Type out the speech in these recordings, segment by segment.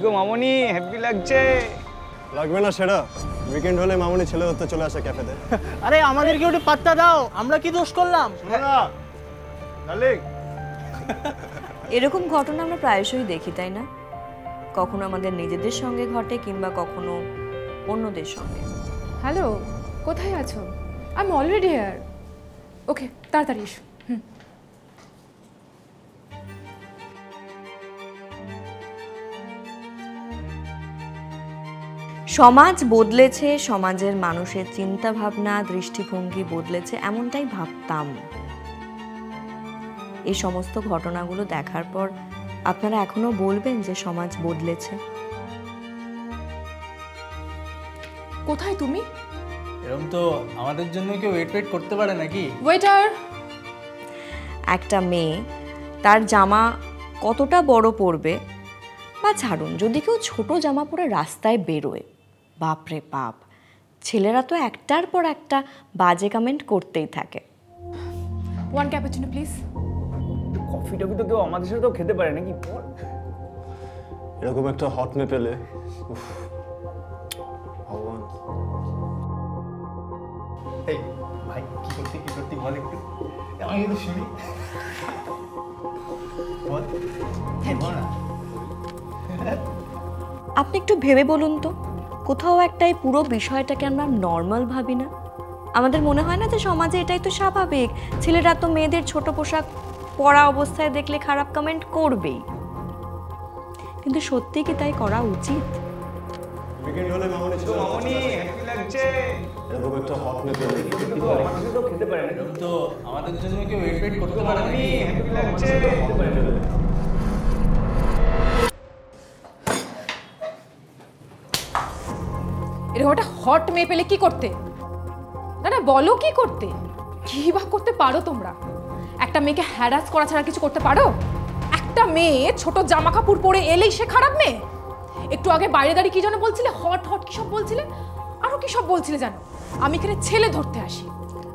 গো মামনি, happy লাগছে। লাগবে না সেটা, উইকেন্ড হলে মামনি ছেলে ধরতে চলে আসে ক্যাফেতে। আরে আমাদেরকে একটু পাত্তা দাও, আমরা কি দোষ করলাম? ডার্লিং, এরকম ঘটনা আমরা প্রায়শই দেখি, তাই না? কখনো আমাদের নিজেদের সঙ্গে ঘটে, কিংবা কখনো অন্যদের সঙ্গে। হ্যালো, কোথায় আছো? I am already here. Okay, তাড়াতাড়ি এসো। সমাজ বদলেছে, সমাজের মানুষের চিন্তা ভাবনা দৃষ্টিভঙ্গি বদলেছে, এমনটাই ভাবতাম। এই সমস্ত ঘটনাগুলো দেখার পর আপনারা এখনো বলবেন যে সমাজ বদলেছে? কোথায় তুমি? এরকম তো আমাদের জন্য কেউ ওয়েট করতে পারে নাকি? ওয়েটার! একটা মেয়ে তার জামা কতটা বড় পরবে, বা ছাড়ুন, যদি কেউ ছোট জামা পরে রাস্তায় বেরোয়, বাপরে বাপ, ছেলেরা তো একটার পর একটা বাজে কমেন্ট করতেই থাকে। One cappuccino please. কফিটা তো কেউ আমাদের সাথে তো খেতে পারে নাকি? এরকম একটা হট মে পেলে, ভগবান। এই ভাই, কি করতে বল একটু, আমি কিন্তু শুনি। বল বল না। আপনি একটু ভেবে বলুন তো, কোথাও একটা এই পুরো বিষয়টাকে আমরা নর্মাল ভাবি না? আমাদের মনে হয় না যে সমাজে এটাই তো স্বাভাবিক, ছেলেরা তো মেয়েদের ছোট পোশাক পরা অবস্থায় দেখলে খারাপ কমেন্ট করবেই। কিন্তু সত্যি কি তাই করা উচিত? উইকেন্ড হলে মামনি ছেলে মামনি, হ্যাপি লাগছে। এরকম একটা হট মে পেলে, তো আমাদের সাথে তো খেতে পারে নাকি? এরকম তো আমাদের জন্য কেউ ওয়েট করতে পারে নাকি? হ্যাপি লাগছে। এরকম একটা হট মেয়ে পেলে কি করতে? না না, বলো কি করতে? কি বা করতে পারো তোমরা? একটা মেয়েকে হ্যারাস করা ছাড়া কিছু করতে পারো? একটা মেয়ে ছোট জামা কাপড় পরে এলেই সে খারাপ মেয়ে? একটু আগে বাইরে দাঁড়িয়ে কি যেন বলছিলে, হট হট কি সব বলছিলে, আরো কি সব বলছিলে জানো? আমি এখানে ছেলে ধরতে আসি,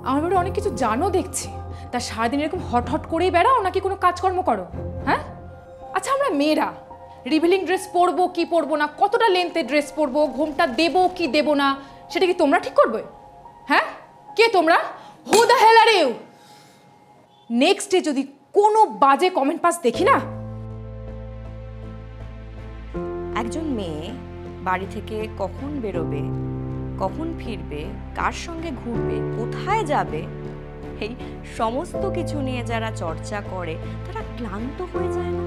আমার ব্যাপারে অনেক কিছু জানো দেখছি, তা সারাদিন এরকম হট হট করেই বেড়াও নাকি কোনো কাজকর্ম করো? হ্যাঁ, আচ্ছা, আমরা মেয়েরা রিভিলিং ড্রেস পরবো কি পরবো না, কতটা লেন্থে ড্রেস পরবো, ঘোমটা দেবো কি দেবো না, সেটা কি তোমরা ঠিক করবে? হ্যাঁ, কে তোমরা? Who the hell are you? Next day যদি কোনো বাজে কমেন্ট পাস দেখি না। একজন মেয়ে বাড়ি থেকে কখন বেরোবে, কখন ফিরবে, কার সঙ্গে ঘুরবে, কোথায় যাবে, এই সমস্ত কিছু নিয়ে যারা চর্চা করে তারা ক্লান্ত হয়ে যায় না?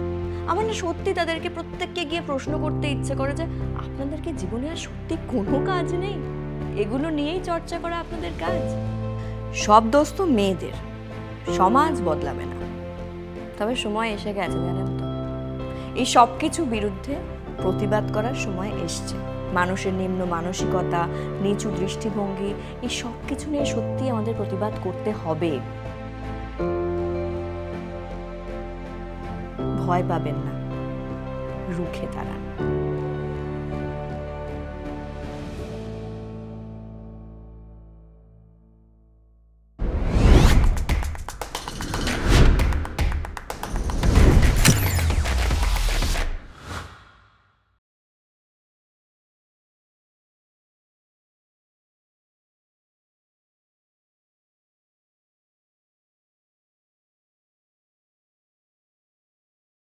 আমার না সত্যি তাদেরকে প্রত্যেককে গিয়ে প্রশ্ন করতে ইচ্ছে করে যে আপনাদেরকে জীবনে আর সত্যি কোনো কাজ নেই? এগুলো নিয়েই চর্চা করা আপনাদের কাজ? সব দোষ তো মেয়েদের, সমাজ বদলাবে না। তবে সময় এসে গেছে, জানেন তো, এই সব কিছু বিরুদ্ধে প্রতিবাদ করার সময় এসছে। মানুষের নিম্ন মানসিকতা, নিচু দৃষ্টিভঙ্গি, এই সব কিছু নিয়ে সত্যি আমাদের প্রতিবাদ করতে হবে। ভয় পাবেন না, রুখে দাঁড়ান।